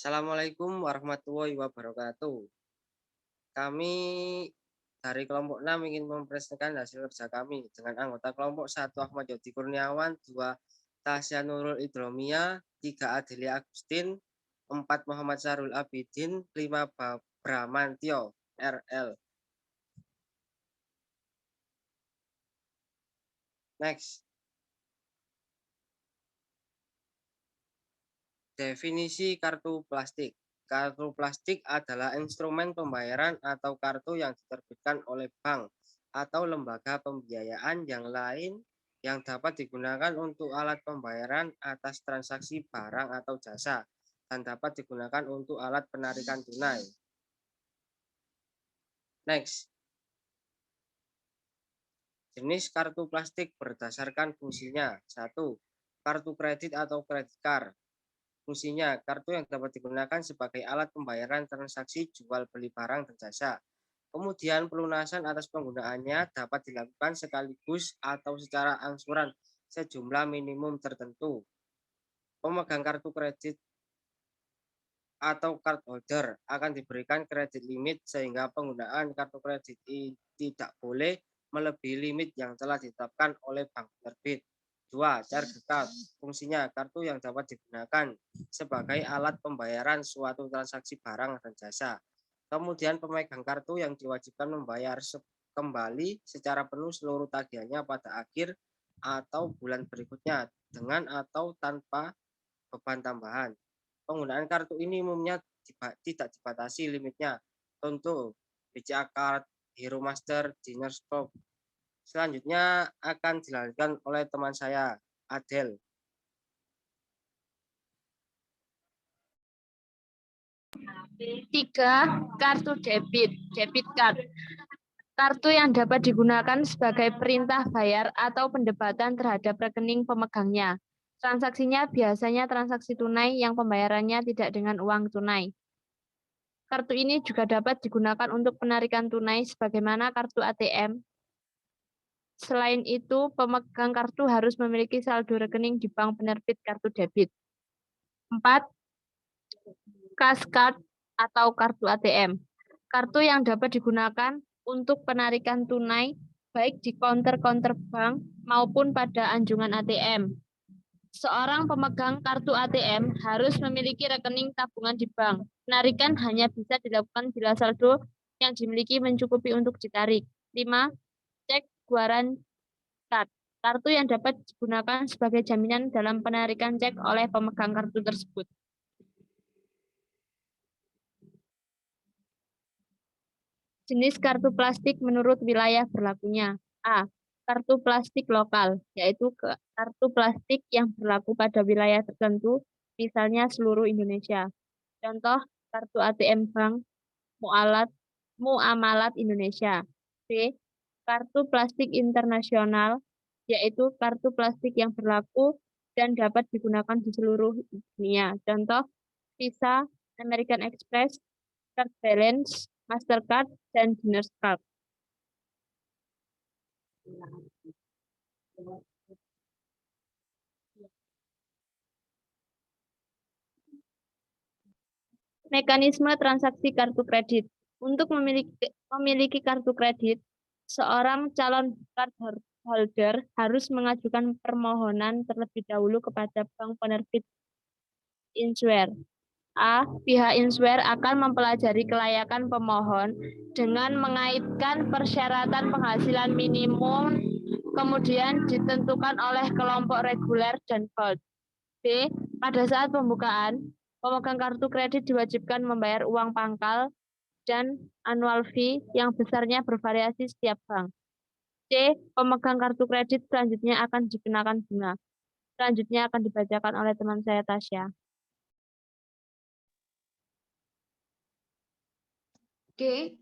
Assalamualaikum warahmatullahi wabarakatuh. Kami dari kelompok 6 ingin mempresentasikan hasil kerja kami dengan anggota kelompok 1 Ahmad Yodi Kurniawan, 2 Tasya Nurul Idromia, 3 Adelia Agustin, 4 Muhammad Sarul Abidin, 5 Bramantio RL. Next. Definisi kartu plastik. Kartu plastik adalah instrumen pembayaran atau kartu yang diterbitkan oleh bank atau lembaga pembiayaan yang lain yang dapat digunakan untuk alat pembayaran atas transaksi barang atau jasa dan dapat digunakan untuk alat penarikan tunai. Next. Jenis kartu plastik berdasarkan fungsinya. 1. Kartu kredit atau kredit card. Fungsinya, kartu yang dapat digunakan sebagai alat pembayaran transaksi jual beli barang dan jasa. Kemudian pelunasan atas penggunaannya dapat dilakukan sekaligus atau secara angsuran sejumlah minimum tertentu. Pemegang kartu kredit atau card holder akan diberikan kredit limit sehingga penggunaan kartu kredit tidak boleh melebihi limit yang telah ditetapkan oleh bank penerbit. 2. Charge card. Fungsinya, kartu yang dapat digunakan sebagai alat pembayaran suatu transaksi barang dan jasa. Kemudian pemegang kartu yang diwajibkan membayar kembali secara penuh seluruh tagihannya pada akhir atau bulan berikutnya dengan atau tanpa beban tambahan. Penggunaan kartu ini umumnya tidak dibatasi limitnya. Contoh, BCA Card, Hero Master, Diners Club. Selanjutnya akan dilanjutkan oleh teman saya, Adel. Tiga, kartu debit card. Kartu yang dapat digunakan sebagai perintah bayar atau pendebatan terhadap rekening pemegangnya. Transaksinya biasanya transaksi tunai yang pembayarannya tidak dengan uang tunai. Kartu ini juga dapat digunakan untuk penarikan tunai sebagaimana kartu ATM. Selain itu, pemegang kartu harus memiliki saldo rekening di bank penerbit kartu debit. 4. Cash card atau kartu ATM. Kartu yang dapat digunakan untuk penarikan tunai baik di counter-counter bank maupun pada anjungan ATM. Seorang pemegang kartu ATM harus memiliki rekening tabungan di bank. Penarikan hanya bisa dilakukan bila saldo yang dimiliki mencukupi untuk ditarik. 5. Cek keluaran card. Kartu yang dapat digunakan sebagai jaminan dalam penarikan cek oleh pemegang kartu tersebut. Jenis kartu plastik menurut wilayah berlakunya. A. Kartu plastik lokal, yaitu kartu plastik yang berlaku pada wilayah tertentu, misalnya seluruh Indonesia. Contoh, kartu ATM Bank Muamalat Indonesia. B. Kartu plastik internasional, yaitu kartu plastik yang berlaku dan dapat digunakan di seluruh dunia. Contoh, Visa, American Express, Card Balance, Mastercard, dan Diners Club. Mekanisme transaksi kartu kredit. Untuk memiliki kartu kredit, seorang calon card holder harus mengajukan permohonan terlebih dahulu kepada bank penerbit insurer. A. Pihak insurer akan mempelajari kelayakan pemohon dengan mengaitkan persyaratan penghasilan minimum, kemudian ditentukan oleh kelompok reguler dan gold. B. Pada saat pembukaan, pemegang kartu kredit diwajibkan membayar uang pangkal dan annual fee yang besarnya bervariasi setiap bank. C. Pemegang kartu kredit selanjutnya akan dikenakan bunga. Selanjutnya akan dibacakan oleh teman saya, Tasya. D.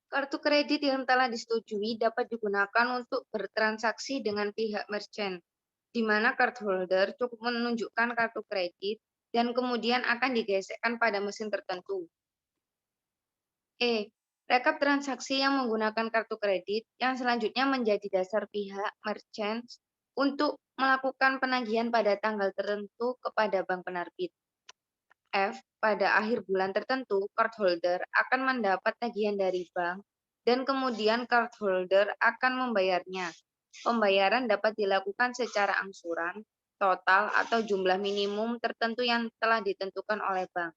Kartu kredit yang telah disetujui dapat digunakan untuk bertransaksi dengan pihak merchant, di mana cardholder cukup menunjukkan kartu kredit dan kemudian akan digesekkan pada mesin tertentu. E. Rekap transaksi yang menggunakan kartu kredit yang selanjutnya menjadi dasar pihak merchant untuk melakukan penagihan pada tanggal tertentu kepada bank penerbit. F, pada akhir bulan tertentu, cardholder akan mendapat tagihan dari bank dan kemudian cardholder akan membayarnya. Pembayaran dapat dilakukan secara angsuran, total, atau jumlah minimum tertentu yang telah ditentukan oleh bank.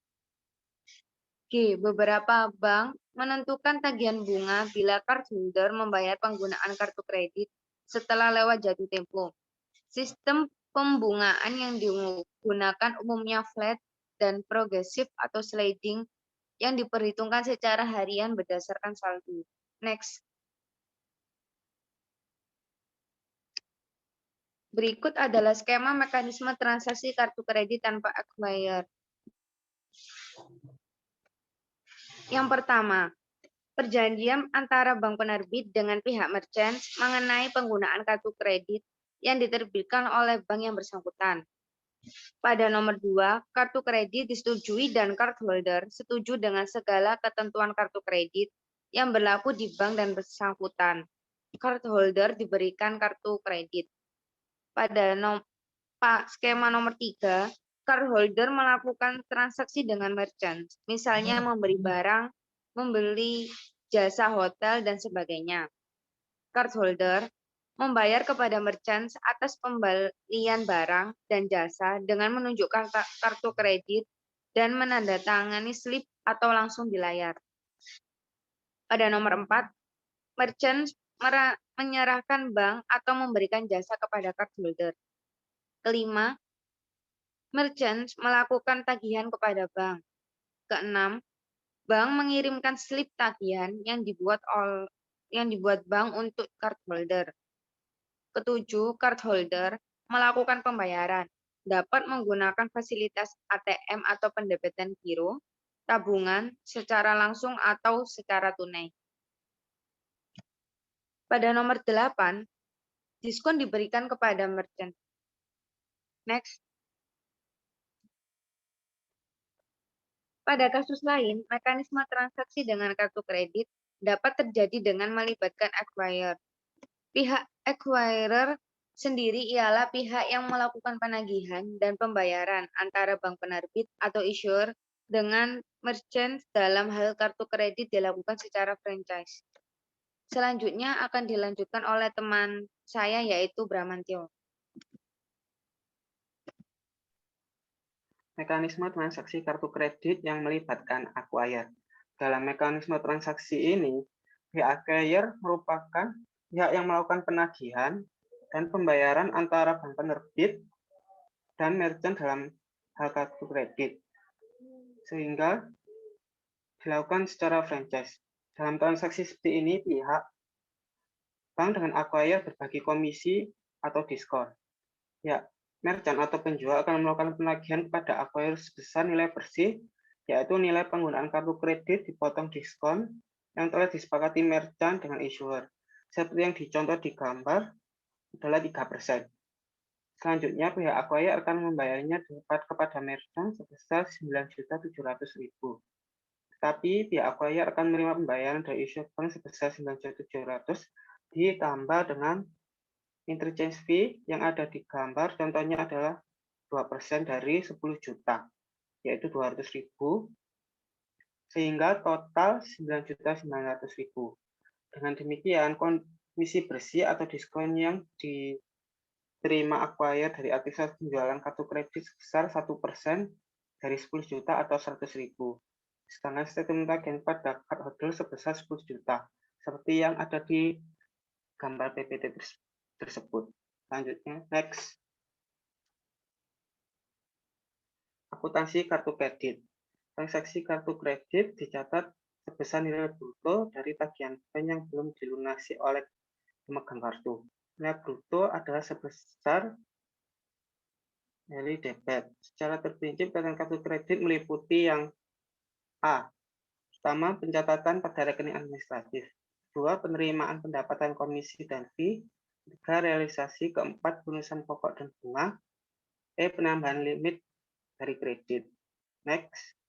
G. Beberapa bank menentukan tagihan bunga bila cardholder membayar penggunaan kartu kredit setelah lewat jatuh tempo. Sistem pembungaan yang digunakan umumnya flat dan progresif atau sliding yang diperhitungkan secara harian berdasarkan saldo. Next. Berikut adalah skema mekanisme transaksi kartu kredit tanpa acquire. Yang pertama, perjanjian antara bank penerbit dengan pihak merchant mengenai penggunaan kartu kredit yang diterbitkan oleh bank yang bersangkutan. Pada nomor 2, kartu kredit disetujui dan cardholder setuju dengan segala ketentuan kartu kredit yang berlaku di bank dan bersangkutan. Cardholder diberikan kartu kredit. Pada skema nomor 3, cardholder melakukan transaksi dengan merchant, misalnya memberi barang, membeli jasa hotel, dan sebagainya. Cardholder membayar kepada merchant atas pembelian barang dan jasa dengan menunjukkan kartu kredit dan menandatangani slip atau langsung di layar. Pada nomor 4, merchant menyerahkan bank atau memberikan jasa kepada cardholder. Kelima, merchant melakukan tagihan kepada bank. Keenam, bank mengirimkan slip tagihan yang dibuat bank untuk cardholder. Ketujuh, cardholder melakukan pembayaran, dapat menggunakan fasilitas ATM atau pendebitan giro, tabungan, secara langsung atau secara tunai. Pada nomor 8, diskon diberikan kepada merchant. Next. Pada kasus lain, mekanisme transaksi dengan kartu kredit dapat terjadi dengan melibatkan acquirer. Pihak acquirer sendiri ialah pihak yang melakukan penagihan dan pembayaran antara bank penerbit atau issuer dengan merchant dalam hal kartu kredit dilakukan secara franchise. Selanjutnya akan dilanjutkan oleh teman saya yaitu Bramantio. Mekanisme transaksi kartu kredit yang melibatkan acquirer. Dalam mekanisme transaksi ini, pihak acquirer merupakan pihak yang melakukan penagihan dan pembayaran antara bank penerbit dan merchant dalam hal kartu kredit, sehingga dilakukan secara franchise. Dalam transaksi seperti ini, pihak bank dengan acquirer berbagi komisi atau diskon. Ya, merchant atau penjual akan melakukan penagihan kepada acquirer sebesar nilai bersih, yaitu nilai penggunaan kartu kredit dipotong diskon yang telah disepakati merchant dengan issuer. Seperti yang dicontoh di gambar adalah 3%. Selanjutnya, pihak acquirer akan membayarnya kepada merchant sebesar 9.700.000. Tapi pihak acquirer akan menerima pembayaran dari issuer bank sebesar 9.700.000 ditambah dengan interchange fee yang ada di gambar, contohnya adalah 2% dari 10 juta, yaitu 200.000, sehingga total 9.900.000. Dengan demikian, komisi bersih atau diskon yang diterima acquirer dari aktivitas penjualan kartu kredit sebesar 1% dari 10 juta atau 100.000. Sedangkan statement tagihan pada cardholder sebesar 10 juta, seperti yang ada di gambar PPT tersebut. Selanjutnya, next. Akuntansi kartu kredit. Transaksi kartu kredit dicatat sebesar nilai bruto dari tagihan bank yang belum dilunasi oleh pemegang kartu. Nilai bruto adalah sebesar nilai debit. Secara terperinci, catatan kartu kredit meliputi yang A. Pertama, pencatatan pada rekening administratif. 2. Penerimaan pendapatan komisi dan fee. 3. Realisasi. 4. Penulisan pokok dan bunga. Penambahan limit dari kredit. Next.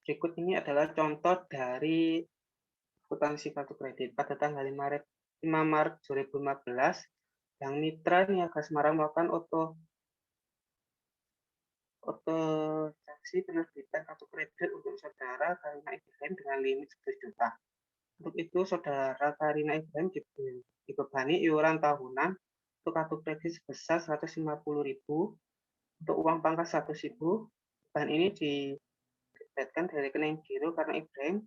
Berikut ini adalah contoh dari akuntansi kartu kredit. Pada tanggal 5 Maret 2015, Bank Mitra Niaga Semarang melakukan Transaksi penerbitan kartu kredit untuk saudara Karina Ibrahim dengan limit 10 juta. Untuk itu, saudara Karina Ibrahim dibebani iuran tahunan untuk kartu kredit sebesar 150.000, untuk uang pangkas 100.000, dan ini didebitkan dari rekening giro Karina Ibrahim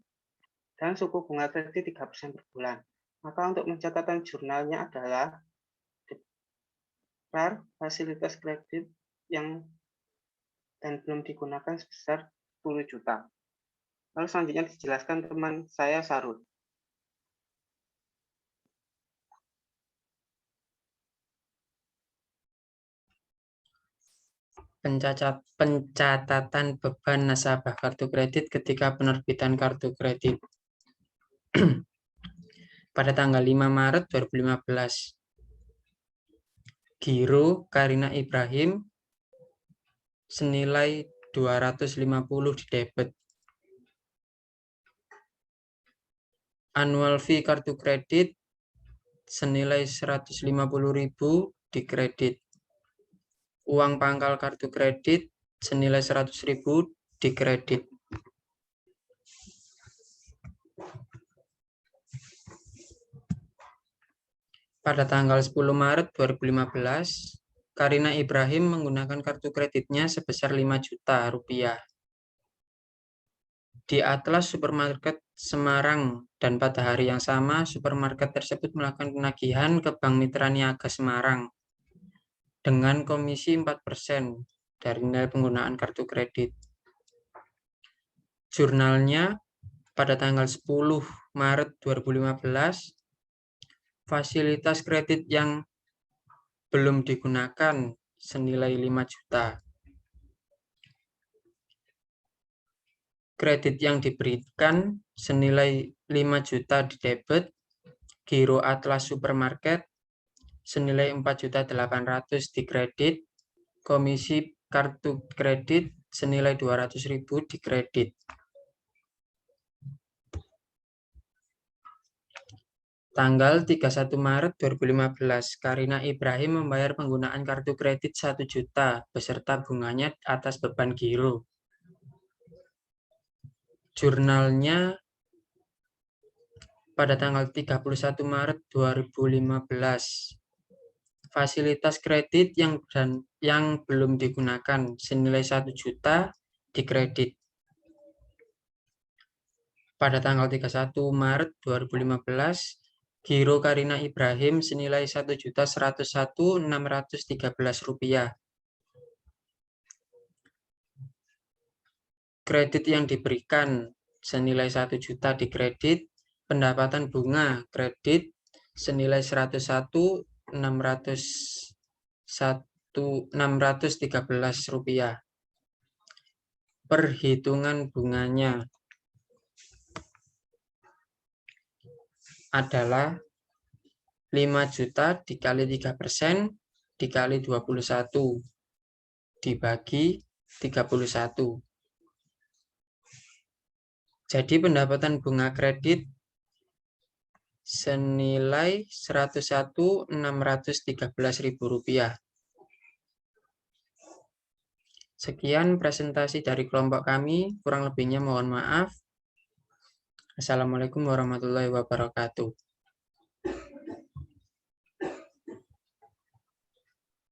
dan suku bunga kredit 3% per bulan. Maka untuk pencatatan jurnalnya adalah daftar fasilitas kredit yang dan belum digunakan sebesar 10 juta. Lalu selanjutnya dijelaskan teman saya Sarul. Pencatatan beban nasabah kartu kredit ketika penerbitan kartu kredit. Pada tanggal 5 Maret 2015, giro Karina Ibrahim senilai 250 didebit. Annual fee kartu kredit senilai 150.000 dikredit. Uang pangkal kartu kredit senilai 100.000 dikredit. Pada tanggal 10 Maret 2015, Karina Ibrahim menggunakan kartu kreditnya sebesar 5 juta rupiah di Atlas Supermarket Semarang, dan pada hari yang sama supermarket tersebut melakukan penagihan ke Bank Mitra Niaga Semarang dengan komisi 4% dari nilai penggunaan kartu kredit. Jurnalnya pada tanggal 10 Maret 2015, fasilitas kredit yang belum digunakan senilai 5 juta. Kredit yang diberikan senilai 5 juta didebit, giro Atlas Supermarket senilai 4.800.000 dikredit, komisi kartu kredit senilai 200.000 dikredit. Tanggal 31 Maret 2015, Karina Ibrahim membayar penggunaan kartu kredit 1 juta beserta bunganya atas beban giro. Jurnalnya pada tanggal 31 Maret 2015. Fasilitas kredit yang belum digunakan senilai 1 juta dikredit. Pada tanggal 31 Maret 2015, giro Karina Ibrahim senilai 1.101.613 rupiah. Kredit yang diberikan senilai 1 juta dikredit, pendapatan bunga kredit senilai 101.613 rupiah. Perhitungan bunganya adalah 5 juta dikali 3% dikali 21 dibagi 31. Jadi pendapatan bunga kredit senilai 101.613.000 rupiah. Sekian presentasi dari kelompok kami, kurang lebihnya mohon maaf. Assalamualaikum warahmatullahi wabarakatuh.